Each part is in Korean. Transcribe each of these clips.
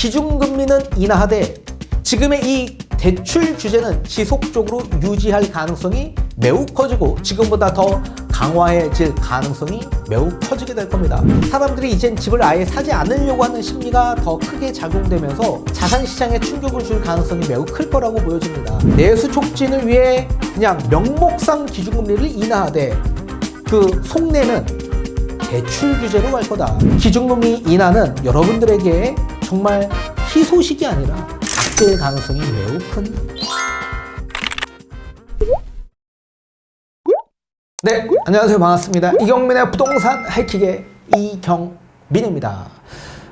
기준금리는 인하하되 지금의 이 대출 규제는 지속적으로 유지할 가능성이 매우 커지고 지금보다 더 강화해질 가능성이 매우 커지게 될 겁니다. 사람들이 이젠 집을 아예 사지 않으려고 하는 심리가 더 크게 작용되면서 자산시장에 충격을 줄 가능성이 매우 클 거라고 보여집니다. 내수 촉진을 위해 그냥 명목상 기준금리를 인하하되 그 속내는 대출 규제로 갈 거다. 기준금리 인하는 여러분들에게 정말 희소식이 아니라 악재의 가능성이 매우 큰. 네, 안녕하세요. 반갑습니다. 이경민의 부동산 하이킥의 이경민입니다.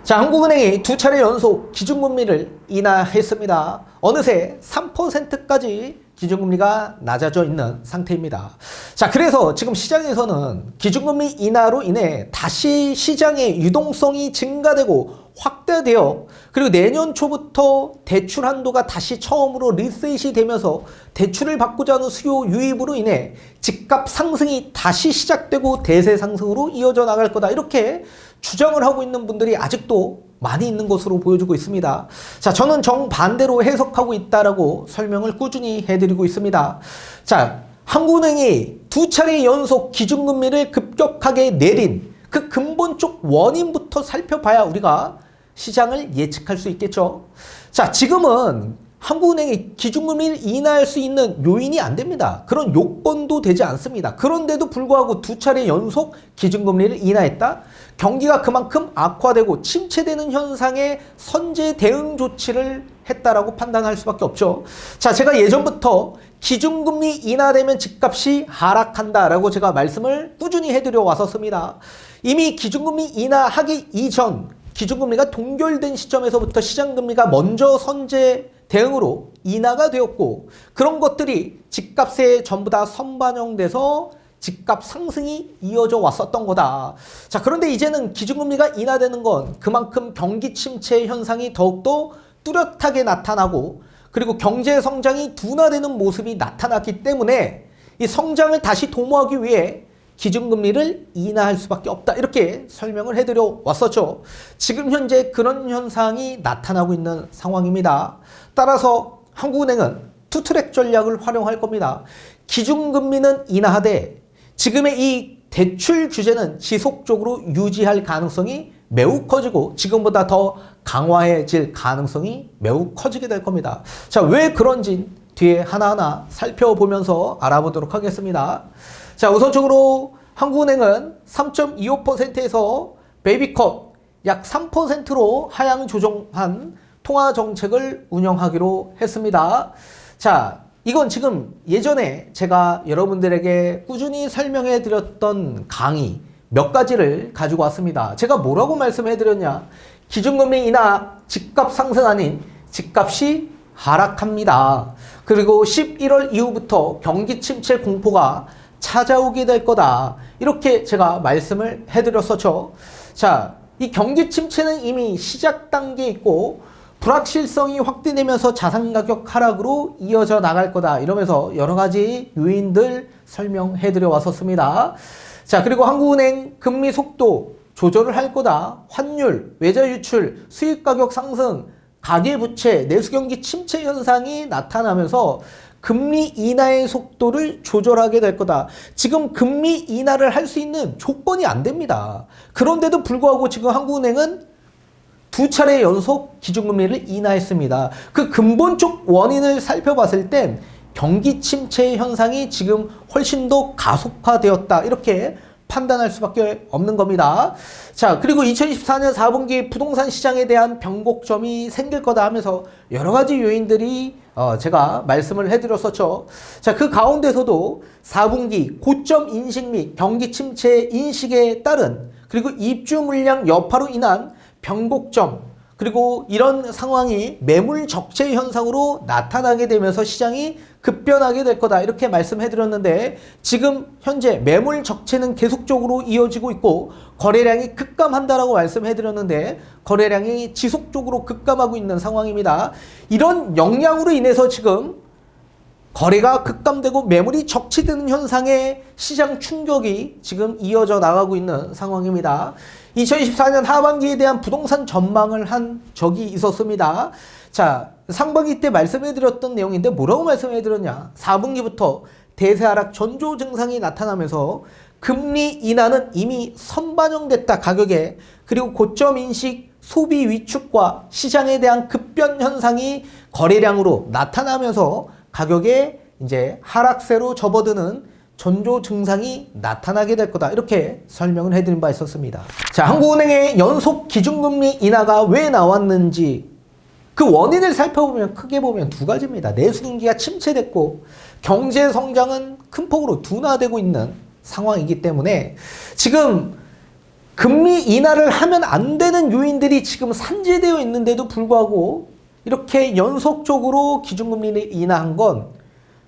자, 한국은행이 두 차례 연속 기준금리를 인하했습니다. 어느새 3%까지 기준금리가 낮아져 있는 상태입니다. 자, 그래서 지금 시장에서는 기준금리 인하로 인해 다시 시장의 유동성이 증가되고 확대되어 그리고 내년 초부터 대출 한도가 다시 처음으로 리셋이 되면서 대출을 받고자 하는 수요 유입으로 인해 집값 상승이 다시 시작되고 대세 상승으로 이어져 나갈 거다. 이렇게 주장을 하고 있는 분들이 아직도 많이 있는 것으로 보여주고 있습니다. 자, 저는 정반대로 해석하고 있다라고 설명을 꾸준히 해드리고 있습니다. 자, 한국은행이 두 차례 연속 기준금리를 급격하게 내린 그 근본적 원인부터 살펴봐야 우리가 시장을 예측할 수 있겠죠. 자, 지금은 한국은행이 기준금리를 인하할 수 있는 요인이 안 됩니다. 그런 요건도 되지 않습니다. 그런데도 불구하고 두 차례 연속 기준금리를 인하했다? 경기가 그만큼 악화되고 침체되는 현상에 선제 대응 조치를 했다라고 판단할 수밖에 없죠. 자, 제가 예전부터 기준금리 인하되면 집값이 하락한다라고 제가 말씀을 꾸준히 해드려 왔었습니다. 이미 기준금리 인하하기 이전 기준금리가 동결된 시점에서부터 시장금리가 먼저 선제 대응으로 인하가 되었고 그런 것들이 집값에 전부 다 선반영돼서 집값 상승이 이어져 왔었던 거다. 자, 그런데 이제는 기준금리가 인하되는 건 그만큼 경기 침체 현상이 더욱더 뚜렷하게 나타나고 그리고 경제 성장이 둔화되는 모습이 나타났기 때문에 이 성장을 다시 도모하기 위해 기준금리를 인하할 수밖에 없다. 이렇게 설명을 해드려 왔었죠. 지금 현재 그런 현상이 나타나고 있는 상황입니다. 따라서 한국은행은 투트랙 전략을 활용할 겁니다. 기준금리는 인하하되 지금의 이 대출 규제는 지속적으로 유지할 가능성이 매우 커지고 지금보다 더 강화해질 가능성이 매우 커지게 될 겁니다. 자, 왜 그런지 뒤에 하나하나 살펴보면서 알아보도록 하겠습니다. 자, 우선적으로 한국은행은 3.25%에서 베이비컷 약 3%로 하향 조정한 통화정책을 운영하기로 했습니다. 자, 이건 지금 예전에 제가 여러분들에게 꾸준히 설명해 드렸던 강의 몇 가지를 가지고 왔습니다. 제가 뭐라고 말씀해 드렸냐? 기준금리 인하, 집값 상승 아닌 집값이 하락합니다. 그리고 11월 이후부터 경기 침체 공포가 찾아오게 될 거다. 이렇게 제가 말씀을 해드렸었죠. 자, 이 경기 침체는 이미 시작 단계에 있고 불확실성이 확대되면서 자산 가격 하락으로 이어져 나갈 거다. 이러면서 여러 가지 요인들 설명해드려 왔었습니다. 자, 그리고 한국은행 금리 속도 조절을 할 거다. 환율, 외자 유출, 수입 가격 상승, 가계부채, 내수경기 침체 현상이 나타나면서 금리 인하의 속도를 조절하게 될 거다. 지금 금리 인하를 할 수 있는 조건이 안 됩니다. 그런데도 불구하고 지금 한국은행은 두 차례 연속 기준금리를 인하했습니다. 그 근본적 원인을 살펴봤을 땐 경기 침체 현상이 지금 훨씬 더 가속화되었다. 이렇게 판단할 수밖에 없는 겁니다. 자, 그리고 2024년 4분기 부동산 시장에 대한 변곡점이 생길 거다 하면서 여러 가지 요인들이 제가 말씀을 해드렸었죠. 자, 그 가운데서도 4분기 고점 인식 및 경기 침체 인식에 따른 그리고 입주 물량 여파로 인한 변곡점 그리고 이런 상황이 매물 적체 현상으로 나타나게 되면서 시장이 급변하게 될 거다. 이렇게 말씀해드렸는데 지금 현재 매물 적체는 계속적으로 이어지고 있고 거래량이 급감한다라고 말씀해드렸는데 거래량이 지속적으로 급감하고 있는 상황입니다. 이런 영향으로 인해서 지금 거래가 급감되고 매물이 적치되는 현상의 시장 충격이 지금 이어져 나가고 있는 상황입니다. 2024년 하반기에 대한 부동산 전망을 한 적이 있었습니다. 자, 상반기 때 말씀해드렸던 내용인데 뭐라고 말씀해드렸냐? 4분기부터 대세 하락 전조 증상이 나타나면서 금리 인하는 이미 선반영됐다 가격에, 그리고 고점 인식, 소비 위축과 시장에 대한 급변 현상이 거래량으로 나타나면서 가격에 이제 하락세로 접어드는 전조 증상이 나타나게 될 거다, 이렇게 설명을 해드린 바 있었습니다. 자, 한국은행의 연속 기준금리 인하가 왜 나왔는지 그 원인을 살펴보면 크게 보면 두 가지입니다. 내수 경기가 침체됐고 경제 성장은 큰 폭으로 둔화되고 있는 상황이기 때문에 지금 금리 인하를 하면 안 되는 요인들이 지금 산재되어 있는데도 불구하고 이렇게 연속적으로 기준금리를 인하한 건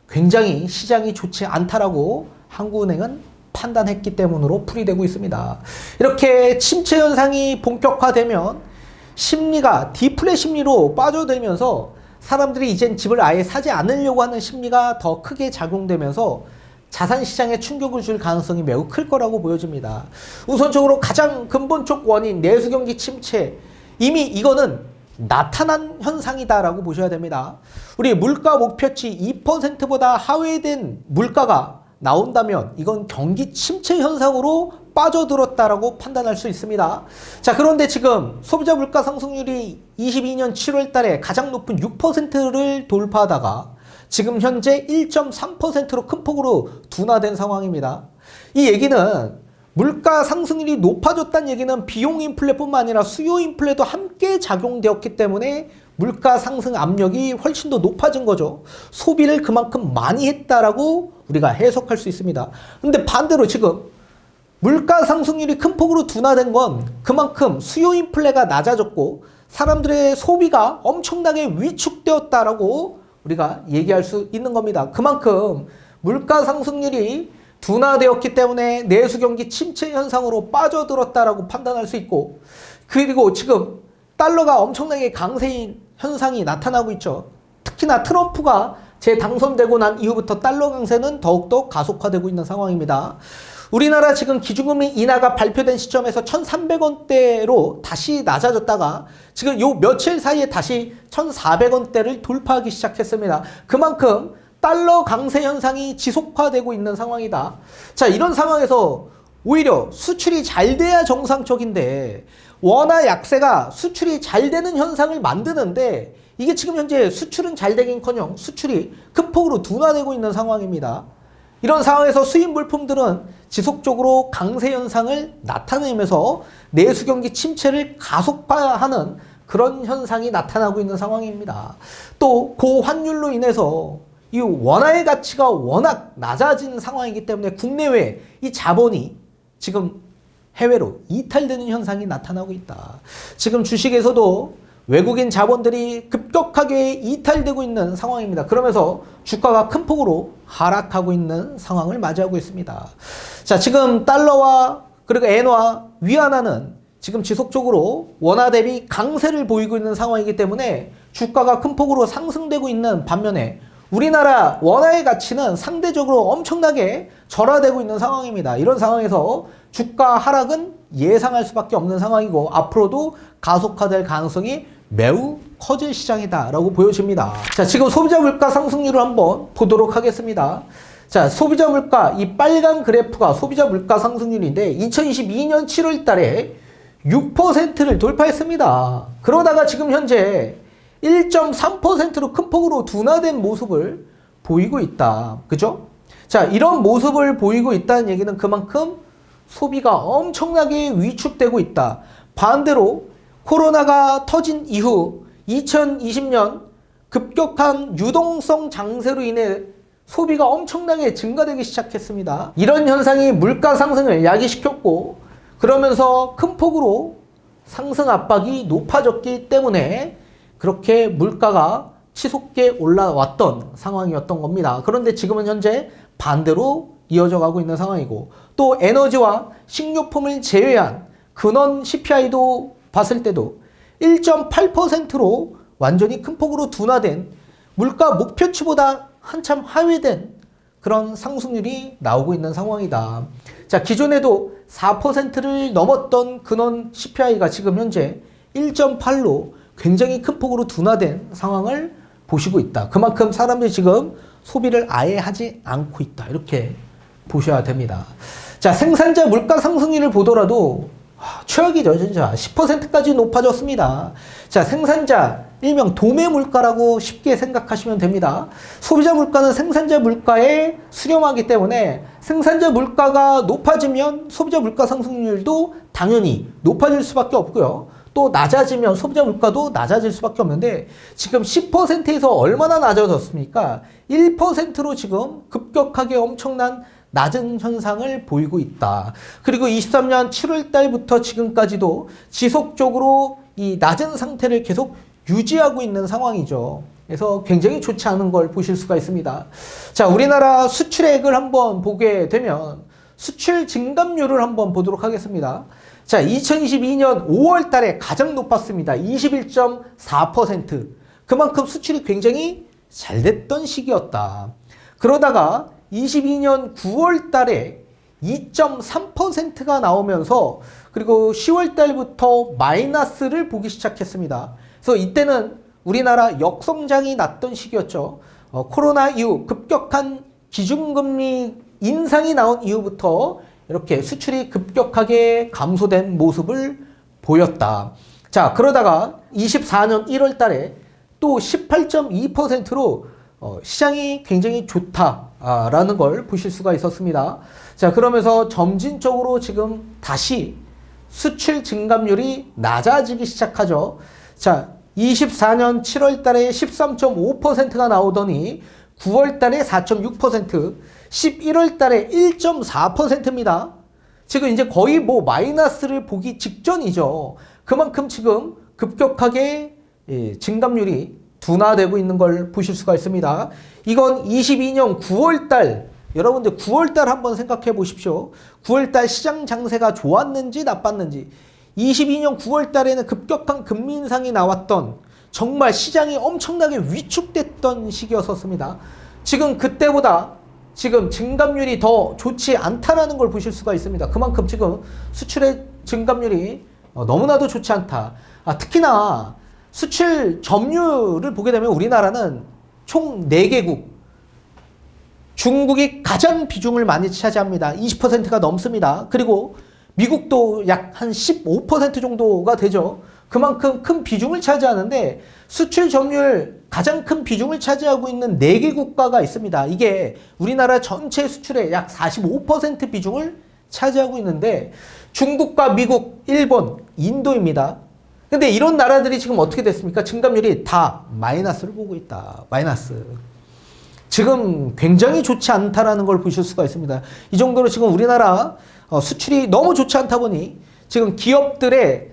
굉장히 시장이 좋지 않다라고 한국은행은 판단했기 때문으로 풀이되고 있습니다. 이렇게 침체 현상이 본격화되면 심리가 디플레 심리로 빠져들면서 사람들이 이젠 집을 아예 사지 않으려고 하는 심리가 더 크게 작용되면서 자산 시장에 충격을 줄 가능성이 매우 클 거라고 보여집니다. 우선적으로 가장 근본적 원인 내수 경기 침체, 이미 이거는 나타난 현상이다라고 보셔야 됩니다. 우리 물가 목표치 2%보다 하회된 물가가 나온다면 이건 경기 침체 현상으로 빠져들었다라고 판단할 수 있습니다. 자, 그런데 지금 소비자 물가 상승률이 22년 7월 달에 가장 높은 6%를 돌파하다가 지금 현재 1.3%로 큰 폭으로 둔화된 상황입니다. 이 얘기는 물가 상승률이 높아졌다는 얘기는 비용 인플레뿐만 아니라 수요 인플레도 함께 작용되었기 때문에 물가 상승 압력이 훨씬 더 높아진 거죠. 소비를 그만큼 많이 했다라고 우리가 해석할 수 있습니다. 근데 반대로 지금 물가 상승률이 큰 폭으로 둔화된 건 그만큼 수요 인플레가 낮아졌고 사람들의 소비가 엄청나게 위축되었다라고 우리가 얘기할 수 있는 겁니다. 그만큼 물가 상승률이 둔화되었기 때문에 내수 경기 침체 현상으로 빠져들었다라고 판단할 수 있고, 그리고 지금 달러가 엄청나게 강세인 현상이 나타나고 있죠. 특히나 트럼프가 재당선되고 난 이후부터 달러 강세는 더욱더 가속화되고 있는 상황입니다. 우리나라 지금 기준금리 인하가 발표된 시점에서 1,300원대로 다시 낮아졌다가 지금 요 며칠 사이에 다시 1,400원대를 돌파하기 시작했습니다. 그만큼 달러 강세 현상이 지속화되고 있는 상황이다. 자, 이런 상황에서 오히려 수출이 잘 돼야 정상적인데 원화 약세가 수출이 잘 되는 현상을 만드는데 이게 지금 현재 수출은 잘 되긴커녕 수출이 큰 폭으로 둔화되고 있는 상황입니다. 이런 상황에서 수입 물품들은 지속적으로 강세 현상을 나타내면서 내수 경기 침체를 가속화하는 그런 현상이 나타나고 있는 상황입니다. 또 고환율로 인해서 이 원화의 가치가 워낙 낮아진 상황이기 때문에 국내외 이 자본이 지금 해외로 이탈되는 현상이 나타나고 있다. 지금 주식에서도 외국인 자본들이 급격하게 이탈되고 있는 상황입니다. 그러면서 주가가 큰 폭으로 하락하고 있는 상황을 맞이하고 있습니다. 자, 지금 달러와 그리고 엔화, 위안화는 지금 지속적으로 원화 대비 강세를 보이고 있는 상황이기 때문에 주가가 큰 폭으로 상승되고 있는 반면에 우리나라 원화의 가치는 상대적으로 엄청나게 절하되고 있는 상황입니다. 이런 상황에서 주가 하락은 예상할 수밖에 없는 상황이고 앞으로도 가속화될 가능성이 매우 커질 시장이다라고 보여집니다. 자, 지금 소비자 물가 상승률을 한번 보도록 하겠습니다. 자, 소비자 물가, 이 빨간 그래프가 소비자 물가 상승률인데 2022년 7월 달에 6%를 돌파했습니다. 그러다가 지금 현재 1.3%로 큰 폭으로 둔화된 모습을 보이고 있다. 그죠? 자, 이런 모습을 보이고 있다는 얘기는 그만큼 소비가 엄청나게 위축되고 있다. 반대로 코로나가 터진 이후 2020년 급격한 유동성 장세로 인해 소비가 엄청나게 증가되기 시작했습니다. 이런 현상이 물가 상승을 야기시켰고 그러면서 큰 폭으로 상승 압박이 높아졌기 때문에 그렇게 물가가 치솟게 올라왔던 상황이었던 겁니다. 그런데 지금은 현재 반대로 이어져 가고 있는 상황이고 또 에너지와 식료품을 제외한 근원 CPI도 봤을 때도 1.8%로 완전히 큰 폭으로 둔화된 물가 목표치보다 한참 하회된 그런 상승률이 나오고 있는 상황이다. 자, 기존에도 4%를 넘었던 근원 CPI가 지금 현재 1.8로 굉장히 큰 폭으로 둔화된 상황을 보시고 있다. 그만큼 사람들이 지금 소비를 아예 하지 않고 있다. 이렇게 보셔야 됩니다. 자, 생산자 물가 상승률을 보더라도 최악이죠, 진짜. 10%까지 높아졌습니다. 자, 생산자, 일명 도매 물가라고 쉽게 생각하시면 됩니다. 소비자 물가는 생산자 물가에 수렴하기 때문에 생산자 물가가 높아지면 소비자 물가 상승률도 당연히 높아질 수밖에 없고요. 또 낮아지면 소비자 물가도 낮아질 수밖에 없는데 지금 10%에서 얼마나 낮아졌습니까? 1%로 지금 급격하게 엄청난 낮은 현상을 보이고 있다. 그리고 23년 7월 달부터 지금까지도 지속적으로 이 낮은 상태를 계속 유지하고 있는 상황이죠. 그래서 굉장히 좋지 않은 걸 보실 수가 있습니다. 자, 우리나라 수출액을 한번 보게 되면 수출 증감률을 한번 보도록 하겠습니다. 자, 2022년 5월 달에 가장 높았습니다. 21.4%. 그만큼 수출이 굉장히 잘 됐던 시기였다. 그러다가 22년 9월 달에 2.3%가 나오면서 그리고 10월 달부터 마이너스를 보기 시작했습니다. 그래서 이때는 우리나라 역성장이 났던 시기였죠. 코로나 이후 급격한 기준금리 인상이 나온 이후부터 이렇게 수출이 급격하게 감소된 모습을 보였다. 자, 그러다가 24년 1월 달에 또 18.2%로 시장이 굉장히 좋다라는 걸 보실 수가 있었습니다. 자, 그러면서 점진적으로 지금 다시 수출 증감률이 낮아지기 시작하죠. 자, 24년 7월 달에 13.5%가 나오더니 9월 달에 4.6%, 11월 달에 1.4%입니다. 지금 이제 거의 뭐 마이너스를 보기 직전이죠. 그만큼 지금 급격하게 증감률이 둔화되고 있는 걸 보실 수가 있습니다. 이건 22년 9월 달, 여러분들 9월 달 한번 생각해 보십시오. 9월 달 시장 장세가 좋았는지 나빴는지. 22년 9월 달에는 급격한 금리 인상이 나왔던 정말 시장이 엄청나게 위축됐던 시기였었습니다. 지금 그때보다 지금 증감률이 더 좋지 않다라는 걸 보실 수가 있습니다. 그만큼 지금 수출의 증감률이 너무나도 좋지 않다. 특히나 수출 점유율을 보게 되면 우리나라는 총 4개국, 중국이 가장 비중을 많이 차지합니다. 20%가 넘습니다. 그리고 미국도 약 한 15% 정도가 되죠. 그만큼 큰 비중을 차지하는데 수출 점유율 가장 큰 비중을 차지하고 있는 4개 국가가 있습니다. 이게 우리나라 전체 수출의 약 45% 비중을 차지하고 있는데 중국과 미국, 일본, 인도입니다. 근데 이런 나라들이 지금 어떻게 됐습니까? 증감률이 다 마이너스를 보고 있다. 마이너스. 지금 굉장히 좋지 않다라는 걸 보실 수가 있습니다. 이 정도로 지금 우리나라 수출이 너무 좋지 않다 보니 지금 기업들의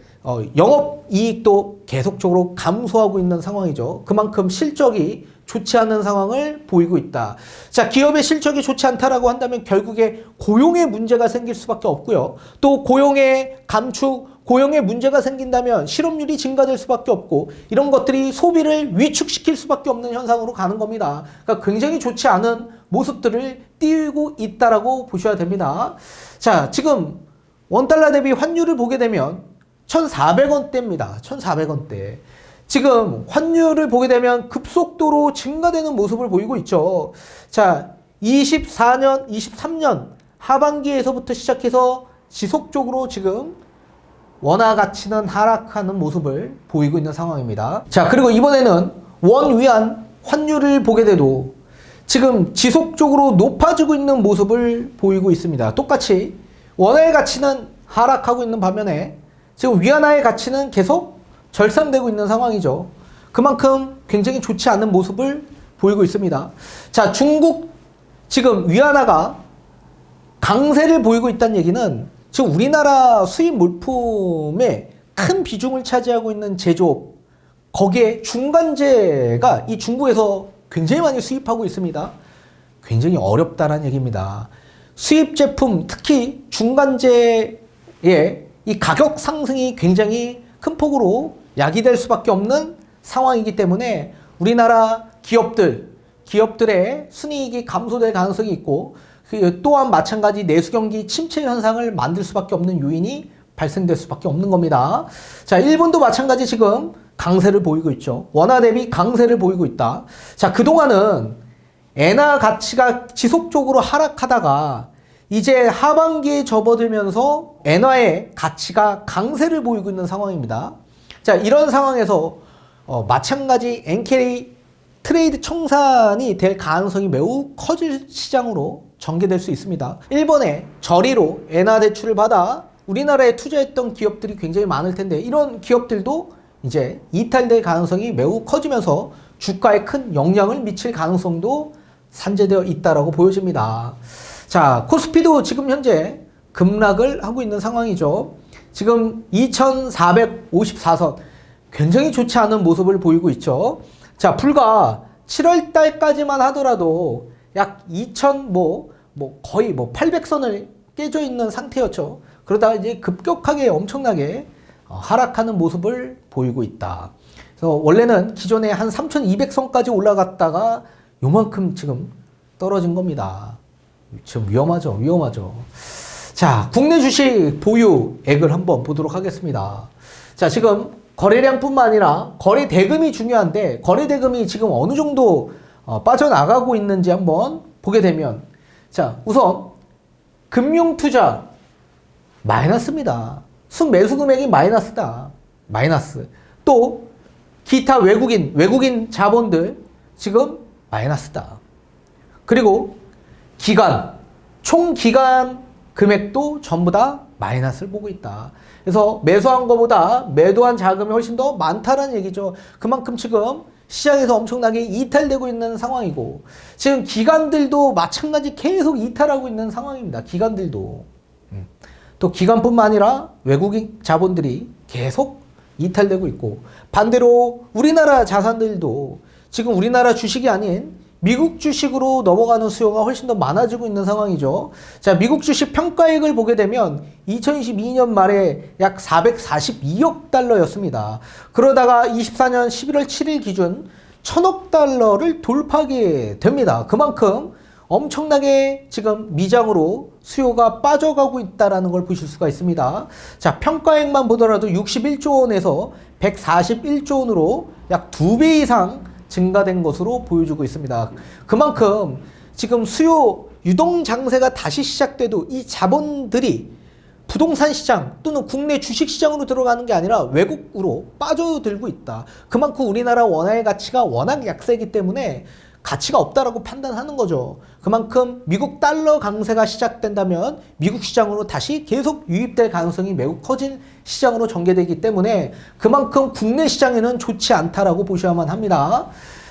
영업이익도 계속적으로 감소하고 있는 상황이죠. 그만큼 실적이 좋지 않은 상황을 보이고 있다. 자, 기업의 실적이 좋지 않다라고 한다면 결국에 고용의 문제가 생길 수밖에 없고요. 또 고용의 감축, 고용의 문제가 생긴다면 실업률이 증가될 수밖에 없고 이런 것들이 소비를 위축시킬 수밖에 없는 현상으로 가는 겁니다. 그러니까 굉장히 좋지 않은 모습들을 띄우고 있다라고 보셔야 됩니다. 자, 지금 원달러 대비 환율을 보게 되면 1,400원대입니다. 1,400원대. 지금 환율을 보게 되면 급속도로 증가되는 모습을 보이고 있죠. 자, 24년, 23년 하반기에서부터 시작해서 지속적으로 지금 원화 가치는 하락하는 모습을 보이고 있는 상황입니다. 자, 그리고 이번에는 원 위안 환율을 보게 돼도 지금 지속적으로 높아지고 있는 모습을 보이고 있습니다. 똑같이 원화의 가치는 하락하고 있는 반면에 지금 위안화의 가치는 계속 절상되고 있는 상황이죠. 그만큼 굉장히 좋지 않은 모습을 보이고 있습니다. 자, 중국 지금 위안화가 강세를 보이고 있다는 얘기는 지금 우리나라 수입 물품에 큰 비중을 차지하고 있는 제조업, 거기에 중간재가 이 중국에서 굉장히 많이 수입하고 있습니다. 굉장히 어렵다라는 얘기입니다. 수입 제품, 특히 중간재의 이 가격 상승이 굉장히 큰 폭으로 야기될 수밖에 없는 상황이기 때문에 우리나라 기업들, 기업들의 순이익이 감소될 가능성이 있고 또한 마찬가지 내수 경기 침체 현상을 만들 수밖에 없는 요인이 발생될 수밖에 없는 겁니다. 자, 일본도 마찬가지 지금 강세를 보이고 있죠. 원화 대비 강세를 보이고 있다. 자, 그동안은 엔화 가치가 지속적으로 하락하다가 이제 하반기에 접어들면서 엔화의 가치가 강세를 보이고 있는 상황입니다. 자, 이런 상황에서 마찬가지 엔케이 트레이드 청산이 될 가능성이 매우 커질 시장으로 전개될 수 있습니다. 일본의 저리로 엔화 대출을 받아 우리나라에 투자했던 기업들이 굉장히 많을 텐데 이런 기업들도 이제 이탈될 가능성이 매우 커지면서 주가에 큰 영향을 미칠 가능성도 산재되어 있다라고 보여집니다. 자, 코스피도 지금 현재 급락을 하고 있는 상황이죠. 지금 2454선 굉장히 좋지 않은 모습을 보이고 있죠. 자, 불과 7월 달까지만 하더라도 약 2000 거의 800선을 깨져 있는 상태였죠. 그러다가 이제 급격하게 엄청나게 하락하는 모습을 보이고 있다. 그래서 원래는 기존에 한 3200선까지 올라갔다가 요만큼 지금 떨어진 겁니다. 지금 위험하죠. 자, 국내 주식 보유액을 한번 보도록 하겠습니다. 자, 지금 거래량뿐만 아니라 거래 대금이 중요한데 거래 대금이 지금 어느 정도 빠져나가고 있는지 한번 보게 되면 자, 우선 금융투자 마이너스입니다. 순매수 금액이 마이너스다. 마이너스. 또 기타 외국인 자본들 지금 마이너스다. 그리고 기간, 총 기간 금액도 전부 다 마이너스를 보고 있다. 그래서 매수한 것보다 매도한 자금이 훨씬 더 많다는 얘기죠. 그만큼 지금 시장에서 엄청나게 이탈되고 있는 상황이고 지금 기관들도 마찬가지 계속 이탈하고 있는 상황입니다. 기관들도. 또 기관뿐만 아니라 외국인 자본들이 계속 이탈되고 있고 반대로 우리나라 자산들도 지금 우리나라 주식이 아닌 미국 주식으로 넘어가는 수요가 훨씬 더 많아지고 있는 상황이죠. 자, 미국 주식 평가액을 보게 되면 2022년 말에 약 442억 달러였습니다. 그러다가 24년 11월 7일 기준 1000억 달러를 돌파하게 됩니다. 그만큼 엄청나게 지금 미장으로 수요가 빠져가고 있다는 걸 보실 수가 있습니다. 자, 평가액만 보더라도 61조 원에서 141조 원으로 약 2배 이상 증가된 것으로 보여주고 있습니다. 그만큼 지금 수요 유동 장세가 다시 시작돼도 이 자본들이 부동산 시장 또는 국내 주식 시장으로 들어가는 게 아니라 외국으로 빠져들고 있다. 그만큼 우리나라 원화의 가치가 워낙 약세이기 때문에 가치가 없다라고 판단하는 거죠. 그만큼 미국 달러 강세가 시작된다면 미국 시장으로 다시 계속 유입될 가능성이 매우 커진 시장으로 전개되기 때문에 그만큼 국내 시장에는 좋지 않다라고 보셔야만 합니다.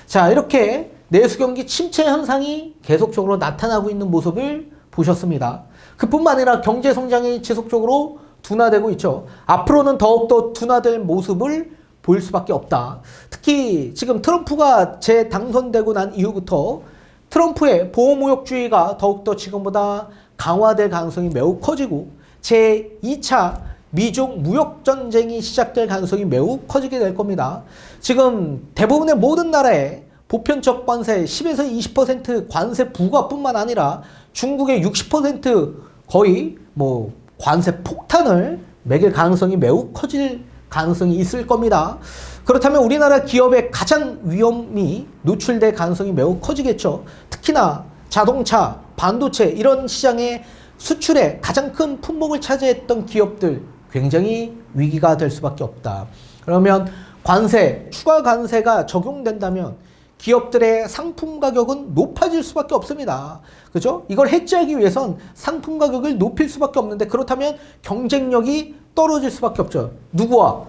자, 이렇게 내수 경기 침체 현상이 계속적으로 나타나고 있는 모습을 보셨습니다. 그뿐만 아니라 경제 성장이 지속적으로 둔화되고 있죠. 앞으로는 더욱더 둔화될 모습을 보일 수밖에 없다. 특히 지금 트럼프가 재당선되고 난 이후부터 트럼프의 보호무역주의가 더욱더 지금보다 강화될 가능성이 매우 커지고 제2차 미중 무역전쟁이 시작될 가능성이 매우 커지게 될 겁니다. 지금 대부분의 모든 나라에 보편적 관세 10에서 20% 관세 부과뿐만 아니라 중국의 60% 거의 관세 폭탄을 매길 가능성이 매우 커질 가능성이 있을 겁니다. 그렇다면 우리나라 기업의 가장 위험이 노출될 가능성이 매우 커지겠죠. 특히나 자동차, 반도체 이런 시장의 수출에 가장 큰 품목을 차지했던 기업들 굉장히 위기가 될 수밖에 없다. 그러면 관세, 추가 관세가 적용된다면 기업들의 상품 가격은 높아질 수밖에 없습니다. 그죠? 이걸 해지하기 위해선 상품 가격을 높일 수밖에 없는데 그렇다면 경쟁력이 떨어질 수밖에 없죠. 누구와?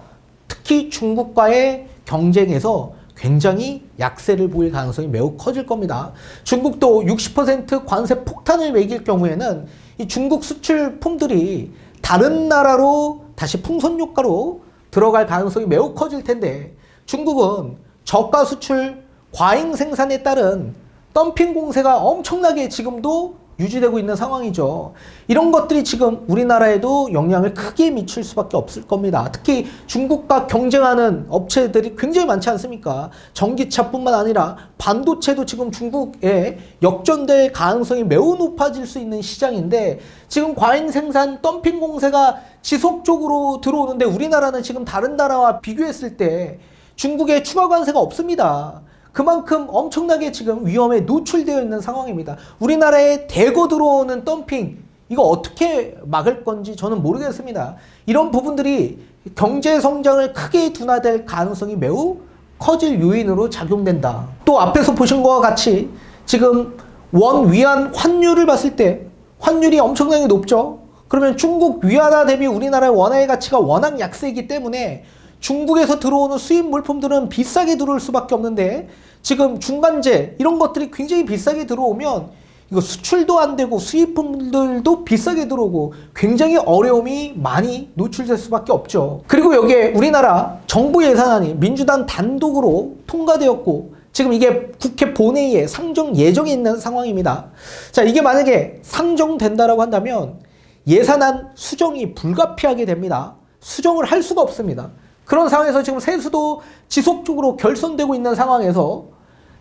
특히 중국과의 경쟁에서 굉장히 약세를 보일 가능성이 매우 커질 겁니다. 중국도 60% 관세 폭탄을 매길 경우에는 이 중국 수출품들이 다른 나라로 다시 풍선효과로 들어갈 가능성이 매우 커질 텐데 중국은 저가 수출 과잉 생산에 따른 덤핑 공세가 엄청나게 지금도 유지되고 있는 상황이죠. 이런 것들이 지금 우리나라에도 영향을 크게 미칠 수밖에 없을 겁니다. 특히 중국과 경쟁하는 업체들이 굉장히 많지 않습니까? 전기차뿐만 아니라 반도체도 지금 중국에 역전될 가능성이 매우 높아질 수 있는 시장인데 지금 과잉 생산 덤핑 공세가 지속적으로 들어오는데 우리나라는 지금 다른 나라와 비교했을 때 중국에 추가 관세가 없습니다. 그만큼 엄청나게 지금 위험에 노출되어 있는 상황입니다. 우리나라에 대거 들어오는 덤핑, 이거 어떻게 막을 건지 저는 모르겠습니다. 이런 부분들이 경제 성장을 크게 둔화될 가능성이 매우 커질 요인으로 작용된다. 또 앞에서 보신 것과 같이 지금 원 위안 환율을 봤을 때 환율이 엄청나게 높죠. 그러면 중국 위안화 대비 우리나라의 원화의 가치가 워낙 약세이기 때문에 중국에서 들어오는 수입 물품들은 비싸게 들어올 수밖에 없는데 지금 중간재 이런 것들이 굉장히 비싸게 들어오면 이거 수출도 안 되고 수입품들도 비싸게 들어오고 굉장히 어려움이 많이 노출될 수밖에 없죠. 그리고 여기에 우리나라 정부 예산안이 민주당 단독으로 통과되었고 지금 이게 국회 본회의에 상정 예정에 있는 상황입니다. 자, 이게 만약에 상정된다라고 한다면 예산안 수정이 불가피하게 됩니다. 수정을 할 수가 없습니다. 그런 상황에서 지금 세수도 지속적으로 결손되고 있는 상황에서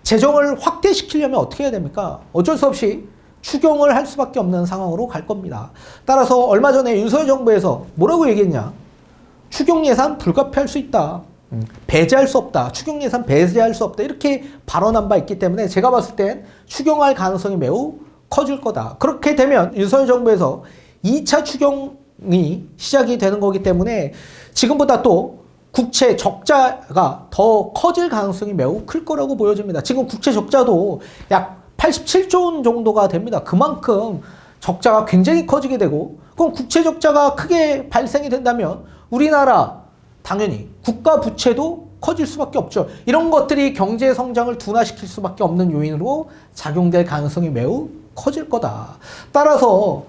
재정을 확대시키려면 어떻게 해야 됩니까? 어쩔 수 없이 추경을 할 수밖에 없는 상황으로 갈 겁니다. 따라서 얼마 전에 윤석열 정부에서 뭐라고 얘기했냐? 추경 예산 불가피할 수 있다. 배제할 수 없다. 추경 예산 배제할 수 없다. 이렇게 발언한 바 있기 때문에 제가 봤을 땐 추경할 가능성이 매우 커질 거다. 그렇게 되면 윤석열 정부에서 2차 추경이 시작이 되는 거기 때문에 지금보다 또 국채 적자가 더 커질 가능성이 매우 클 거라고 보여집니다. 지금 국채 적자도 약 87조 원 정도가 됩니다. 그만큼 적자가 굉장히 커지게 되고 그럼 국채 적자가 크게 발생이 된다면 우리나라 당연히 국가 부채도 커질 수밖에 없죠. 이런 것들이 경제 성장을 둔화시킬 수밖에 없는 요인으로 작용될 가능성이 매우 커질 거다. 따라서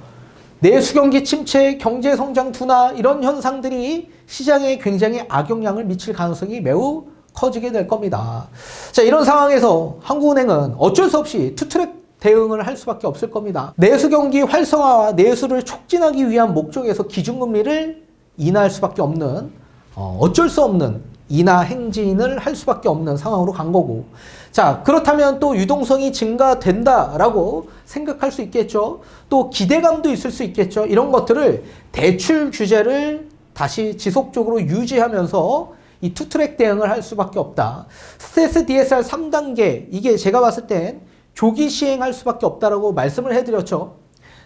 내수경기 침체, 경제성장 둔화 이런 현상들이 시장에 굉장히 악영향을 미칠 가능성이 매우 커지게 될 겁니다. 자, 이런 상황에서 한국은행은 어쩔 수 없이 투트랙 대응을 할 수밖에 없을 겁니다. 내수경기 활성화와 내수를 촉진하기 위한 목적에서 기준금리를 인하할 수밖에 없는 어쩔 수 없는 인하 행진을 할 수밖에 없는 상황으로 간 거고 자 그렇다면 또 유동성이 증가된다라고 생각할 수 있겠죠. 또 기대감도 있을 수 있겠죠. 이런 것들을 대출 규제를 다시 지속적으로 유지하면서 이 투트랙 대응을 할 수밖에 없다. 스트레스 DSR 3단계 이게 제가 봤을 땐 조기 시행할 수밖에 없다라고 말씀을 해드렸죠.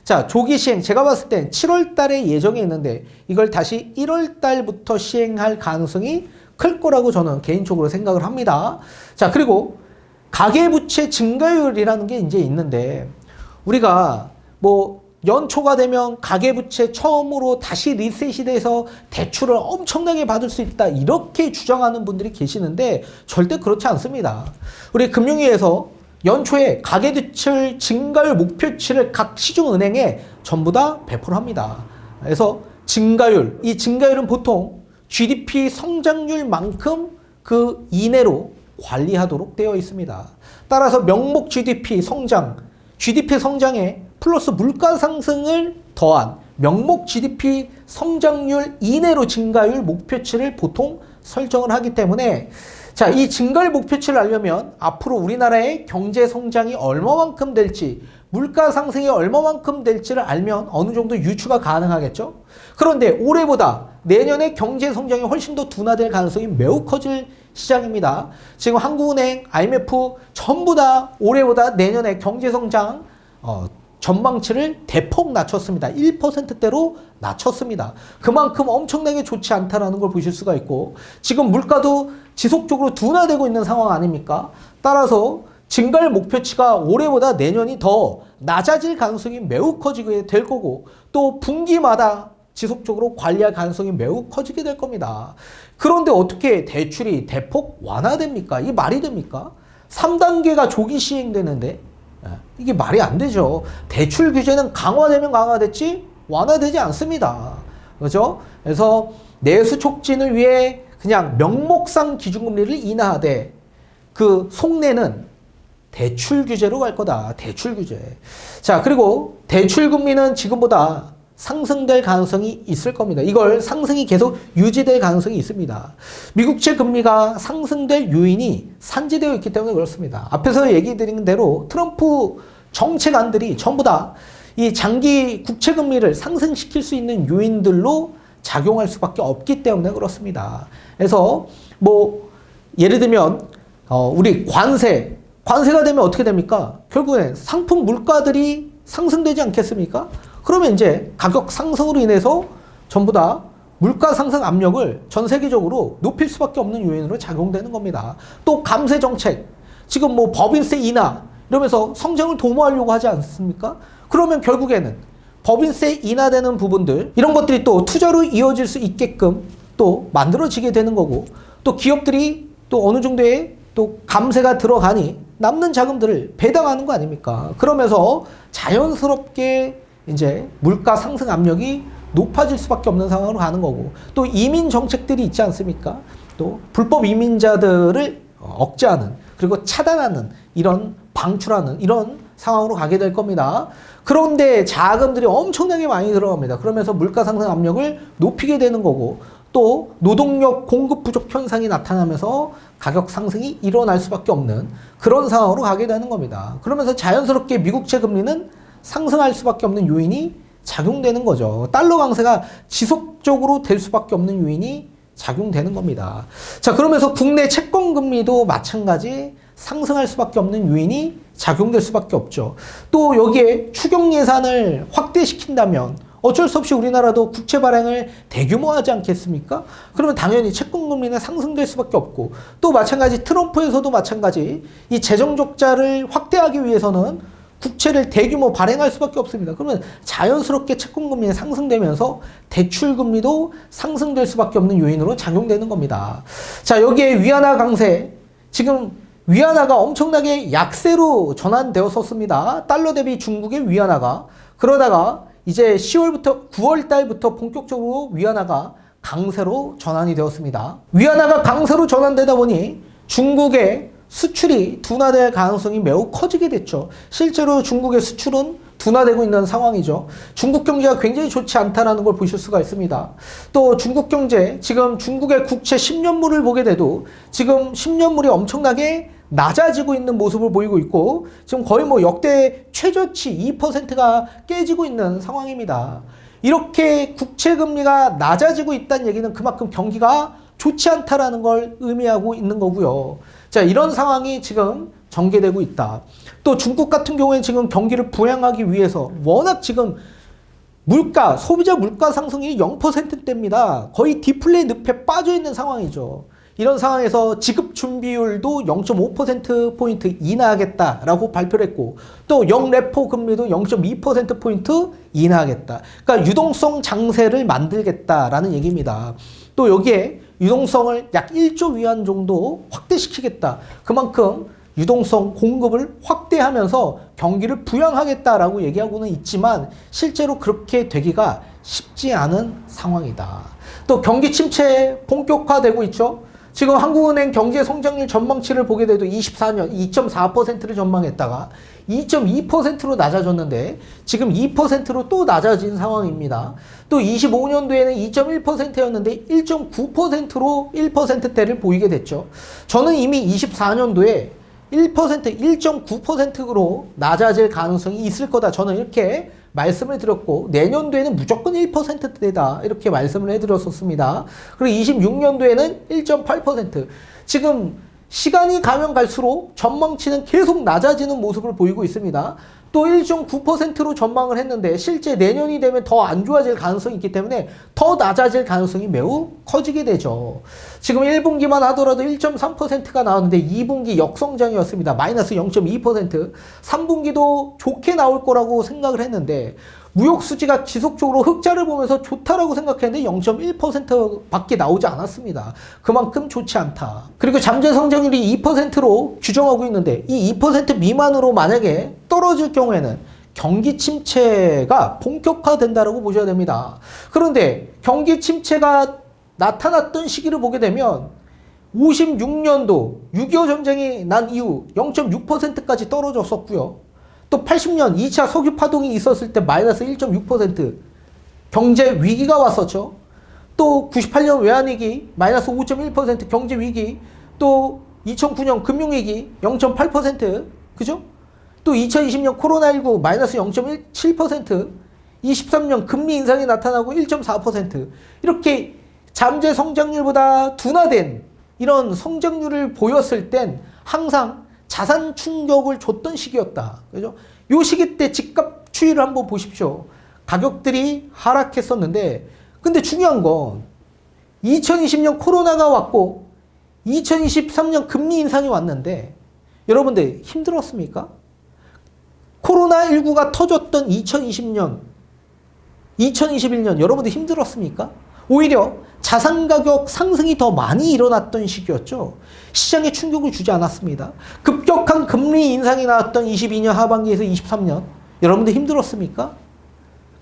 자, 조기 시행 제가 봤을 땐 7월 달에 예정이 있는데 이걸 다시 1월 달부터 시행할 가능성이 클 거라고 저는 개인적으로 생각을 합니다. 자, 그리고 가계부채 증가율이라는 게 이제 있는데 우리가 뭐 연초가 되면 가계부채 처음으로 다시 리셋이 돼서 대출을 엄청나게 받을 수 있다 이렇게 주장하는 분들이 계시는데 절대 그렇지 않습니다. 우리 금융위에서 연초에 가계대출 증가율 목표치를 각 시중은행에 전부 다 배포를 합니다. 그래서 증가율, 이 증가율은 보통 GDP 성장률만큼 그 이내로 관리하도록 되어 있습니다. 따라서 명목 GDP 성장, GDP 성장에 플러스 물가 상승을 더한 명목 GDP 성장률 이내로 증가율 목표치를 보통 설정을 하기 때문에 자, 이 증가율 목표치를 알려면 앞으로 우리나라의 경제 성장이 얼마만큼 될지 물가 상승이 얼마만큼 될지를 알면 어느 정도 유추가 가능하겠죠. 그런데 올해보다 내년에 경제 성장이 훨씬 더 둔화될 가능성이 매우 커질 시장입니다. 지금 한국은행, IMF 전부 다 올해보다 내년에 경제 성장 전망치를 대폭 낮췄습니다. 1%대로 낮췄습니다. 그만큼 엄청나게 좋지 않다라는 걸 보실 수가 있고 지금 물가도 지속적으로 둔화되고 있는 상황 아닙니까? 따라서 증가율 목표치가 올해보다 내년이 더 낮아질 가능성이 매우 커지게 될 거고 또 분기마다 지속적으로 관리할 가능성이 매우 커지게 될 겁니다. 그런데 어떻게 대출이 대폭 완화됩니까? 이게 말이 됩니까? 3단계가 조기 시행되는데 이게 말이 안 되죠. 대출 규제는 강화되면 강화됐지 완화되지 않습니다. 그렇죠? 그래서 내수 촉진을 위해 그냥 명목상 기준금리를 인하하되 그 속내는 대출 규제로 갈 거다. 대출 규제. 자, 그리고 대출 금리는 지금보다 상승될 가능성이 있을 겁니다. 이걸 상승이 계속 유지될 가능성이 있습니다. 미국채 금리가 상승될 요인이 산지되어 있기 때문에 그렇습니다. 앞에서 얘기 드린 대로 트럼프 정책안들이 전부 다 이 장기 국채 금리를 상승시킬 수 있는 요인들로 작용할 수밖에 없기 때문에 그렇습니다. 그래서 뭐 예를 들면 우리 관세가 되면 어떻게 됩니까? 결국엔 상품 물가들이 상승되지 않겠습니까? 그러면 이제 가격 상승으로 인해서 전부 다 물가 상승 압력을 전 세계적으로 높일 수밖에 없는 요인으로 작용되는 겁니다. 또 감세 정책, 지금 뭐 법인세 인하 이러면서 성장을 도모하려고 하지 않습니까? 그러면 결국에는 법인세 인하되는 부분들 이런 것들이 또 투자로 이어질 수 있게끔 또 만들어지게 되는 거고 또 기업들이 또 어느 정도의 또 감세가 들어가니 남는 자금들을 배당하는 거 아닙니까? 그러면서 자연스럽게 이제 물가 상승 압력이 높아질 수밖에 없는 상황으로 가는 거고 또 이민 정책들이 있지 않습니까? 또 불법 이민자들을 억제하는 그리고 차단하는 이런 방출하는 이런 상황으로 가게 될 겁니다. 그런데 자금들이 엄청나게 많이 들어갑니다. 그러면서 물가 상승 압력을 높이게 되는 거고 또 노동력 공급 부족 현상이 나타나면서 가격 상승이 일어날 수밖에 없는 그런 상황으로 가게 되는 겁니다. 그러면서 자연스럽게 미국채 금리는 상승할 수밖에 없는 요인이 작용되는 거죠. 달러 강세가 지속적으로 될 수밖에 없는 요인이 작용되는 겁니다. 자, 그러면서 국내 채권 금리도 마찬가지 상승할 수밖에 없는 요인이 작용될 수밖에 없죠. 또 여기에 추경 예산을 확대시킨다면 어쩔 수 없이 우리나라도 국채 발행을 대규모하지 않겠습니까? 그러면 당연히 채권 금리는 상승될 수밖에 없고 또 마찬가지 트럼프에서도 마찬가지 이 재정 적자를 확대하기 위해서는 국채를 대규모 발행할 수밖에 없습니다. 그러면 자연스럽게 채권 금리가 상승되면서 대출 금리도 상승될 수밖에 없는 요인으로 작용되는 겁니다. 자, 여기에 위안화 강세 지금 위안화가 엄청나게 약세로 전환되었었습니다. 달러 대비 중국의 위안화가 그러다가 이제 10월부터 9월 달부터 본격적으로 위안화가 강세로 전환이 되었습니다. 위안화가 강세로 전환되다 보니 중국의 수출이 둔화될 가능성이 매우 커지게 됐죠. 실제로 중국의 수출은 둔화되고 있는 상황이죠. 중국 경제가 굉장히 좋지 않다는 걸 보실 수가 있습니다. 또 중국 경제, 지금 중국의 국채 10년물을 보게 돼도 지금 10년물이 엄청나게 낮아지고 있는 모습을 보이고 있고 지금 거의 뭐 역대 최저치 2%가 깨지고 있는 상황입니다. 이렇게 국채 금리가 낮아지고 있다는 얘기는 그만큼 경기가 좋지 않다라는 걸 의미하고 있는 거고요. 자, 이런 상황이 지금 전개되고 있다. 또 중국 같은 경우에 지금 경기를 부양하기 위해서 워낙 지금 물가, 소비자 물가 상승이 0%대입니다. 거의 디플레이 늪에 빠져 있는 상황이죠. 이런 상황에서 지급 준비율도 0.5%포인트 인하하겠다라고 발표를 했고 또 영레포 금리도 0.2%포인트 인하하겠다. 그러니까 유동성 장세를 만들겠다라는 얘기입니다. 또 여기에 유동성을 약 1조 위안 정도 확대시키겠다. 그만큼 유동성 공급을 확대하면서 경기를 부양하겠다라고 얘기하고는 있지만 실제로 그렇게 되기가 쉽지 않은 상황이다. 또 경기 침체 본격화되고 있죠. 지금 한국은행 경제 성장률 전망치를 보게 돼도 24년 2.4%를 전망했다가 2.2%로 낮아졌는데 지금 2%로 또 낮아진 상황입니다. 또 25년도에는 2.1%였는데 1.9%로 1%대를 보이게 됐죠. 저는 이미 24년도에 1%, 1.9%로 낮아질 가능성이 있을 거다. 저는 이렇게 말씀을 드렸고 내년도에는 무조건 1%대다 이렇게 말씀을 해드렸었습니다. 그리고 26년도에는 1.8%. 지금 시간이 가면 갈수록 전망치는 계속 낮아지는 모습을 보이고 있습니다. 또 1.9%로 전망을 했는데 실제 내년이 되면 더 안 좋아질 가능성이 있기 때문에 더 낮아질 가능성이 매우 커지게 되죠. 지금 1분기만 하더라도 1.3%가 나왔는데 2분기 역성장이었습니다. 마이너스 0.2%. 3분기도 좋게 나올 거라고 생각을 했는데 무역 수지가 지속적으로 흑자를 보면서 좋다라고 생각했는데 0.1%밖에 나오지 않았습니다. 그만큼 좋지 않다. 그리고 잠재 성장률이 2%로 규정하고 있는데 이 2% 미만으로 만약에 떨어질 경우에는 경기 침체가 본격화된다라고 보셔야 됩니다. 그런데 경기 침체가 나타났던 시기를 보게 되면 56년도 6.25 전쟁이 난 이후 0.6%까지 떨어졌었고요. 또 80년 2차 석유 파동이 있었을 때 마이너스 1.6% 경제 위기가 왔었죠. 또 98년 외환위기 마이너스 5.1% 경제 위기, 또 2009년 금융위기 0.8%, 그죠? 또 2020년 코로나19 마이너스 0.17%, 23년 금리 인상이 나타나고 1.4%, 이렇게 잠재 성장률보다 둔화된 이런 성장률을 보였을 땐 항상 자산 충격을 줬던 시기였다. 그죠? 요 시기 때 집값 추이를 한번 보십시오. 가격들이 하락했었는데, 근데 중요한 건 2020년 코로나가 왔고 2023년 금리 인상이 왔는데 여러분들 힘들었습니까? 코로나19가 터졌던 2020년, 2021년 여러분들 힘들었습니까? 오히려 자산 가격 상승이 더 많이 일어났던 시기였죠. 시장에 충격을 주지 않았습니다. 급격한 금리 인상이 나왔던 22년 하반기에서 23년 여러분들 힘들었습니까?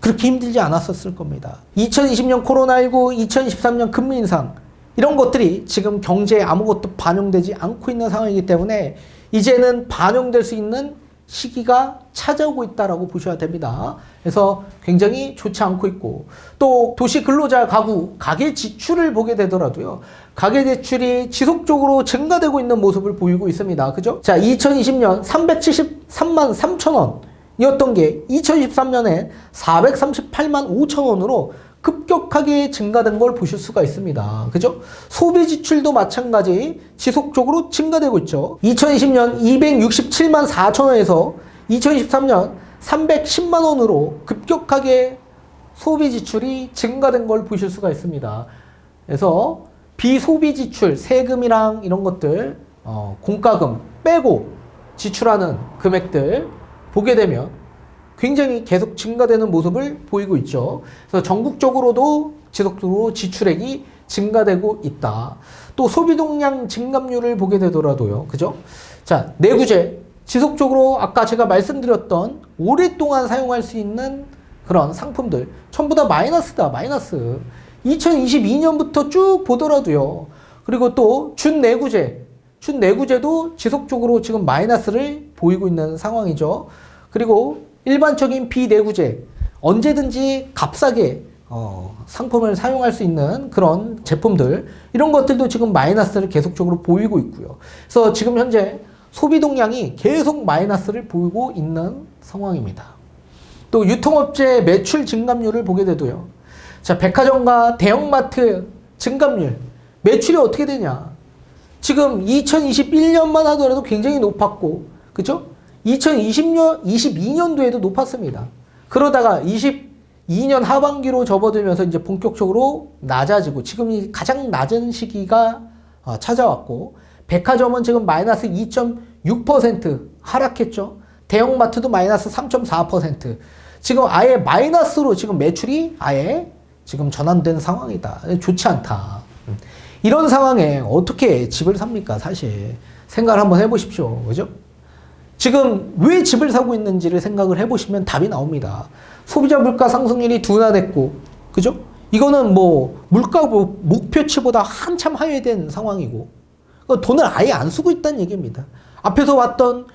그렇게 힘들지 않았었을 겁니다. 2020년 코로나19, 2023년 금리 인상 이런 것들이 지금 경제에 아무것도 반영되지 않고 있는 상황이기 때문에 이제는 반영될 수 있는 시기가 찾아오고 있다라고 보셔야 됩니다. 그래서 굉장히 좋지 않고 있고, 또 도시 근로자 가구 가계 지출을 보게 되더라도요, 가계 지출이 지속적으로 증가되고 있는 모습을 보이고 있습니다. 그죠? 자, 2020년 373만 3천 원이었던 게 2023년에 438만 5천 원으로 급격하게 증가된 걸 보실 수가 있습니다. 그죠? 소비 지출도 마찬가지 지속적으로 증가되고 있죠. 2020년 267만 4천 원에서 2023년 310만 원으로 급격하게 소비 지출이 증가된 걸 보실 수가 있습니다. 그래서 비소비 지출, 세금이랑 이런 것들, 공과금 빼고 지출하는 금액들 보게 되면 굉장히 계속 증가되는 모습을 보이고 있죠. 그래서 전국적으로도 지속적으로 지출액이 증가되고 있다. 또 소비 동량 증감률을 보게 되더라도요. 그죠? 자, 내구재. 지속적으로 아까 제가 말씀드렸던 오랫동안 사용할 수 있는 그런 상품들 전부 다 마이너스다. 마이너스. 2022년부터 쭉 보더라도요. 그리고 또 준내구재. 준내구재도 지속적으로 지금 마이너스를 보이고 있는 상황이죠. 그리고 일반적인 비내구재, 언제든지 값싸게 상품을 사용할 수 있는 그런 제품들, 이런 것들도 지금 마이너스를 계속적으로 보이고 있고요. 그래서 지금 현재 소비 동량이 계속 마이너스를 보이고 있는 상황입니다. 또 유통업체 매출 증감률을 보게 돼도요. 자, 백화점과 대형마트 증감률, 매출이 어떻게 되냐? 지금 2021년만 하더라도 굉장히 높았고, 그죠? 22년도에도 높았습니다. 그러다가 22년 하반기로 접어들면서 이제 본격적으로 낮아지고 지금이 가장 낮은 시기가 찾아왔고, 백화점은 지금 마이너스 2.6% 하락했죠. 대형마트도 마이너스 3.4%. 지금 아예 마이너스로 지금 매출이 아예 지금 전환된 상황이다. 좋지 않다. 이런 상황에 어떻게 집을 삽니까? 사실 생각을 한번 해보십시오. 그죠? 지금 왜 집을 사고 있는지를 생각을 해보시면 답이 나옵니다. 소비자 물가 상승률이 둔화됐고, 그죠? 이거는 뭐 물가 목표치보다 한참 하회된 상황이고, 돈을 아예 안 쓰고 있다는 얘기입니다. 앞에서 왔던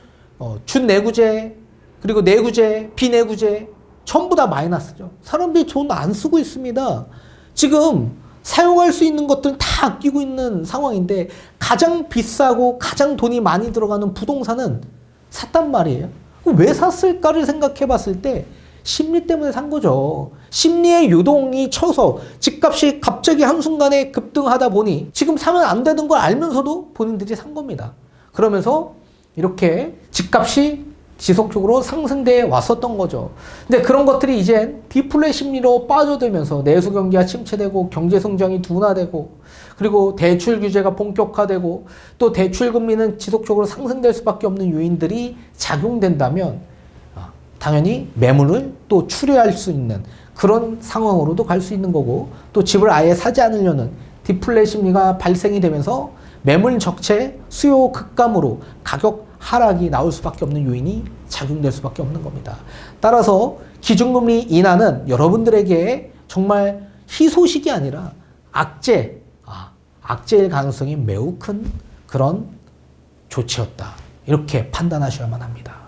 준내구재, 그리고 내구재, 비내구재 전부 다 마이너스죠. 사람들이 돈 안 쓰고 있습니다. 지금 사용할 수 있는 것들은 다 아끼고 있는 상황인데 가장 비싸고 가장 돈이 많이 들어가는 부동산은 샀단 말이에요. 왜 샀을까를 생각해 봤을 때 심리 때문에 산 거죠. 심리의 요동이 쳐서 집값이 갑자기 한순간에 급등하다 보니 지금 사면 안 되는 걸 알면서도 본인들이 산 겁니다. 그러면서 이렇게 집값이 지속적으로 상승돼 왔었던 거죠. 근데 그런 것들이 이제 디플레 심리로 빠져들면서 내수 경기가 침체되고 경제 성장이 둔화되고, 그리고 대출 규제가 본격화되고, 또 대출 금리는 지속적으로 상승될 수밖에 없는 요인들이 작용된다면 당연히 매물을 또 출회할 수 있는 그런 상황으로도 갈 수 있는 거고, 또 집을 아예 사지 않으려는 디플레 심리가 발생이 되면서 매물 적체, 수요 급감으로 가격 하락이 나올 수밖에 없는 요인이 작용될 수밖에 없는 겁니다. 따라서 기준금리 인하는 여러분들에게 정말 희소식이 아니라 악재일 가능성이 매우 큰 그런 조치였다. 이렇게 판단하셔야만 합니다.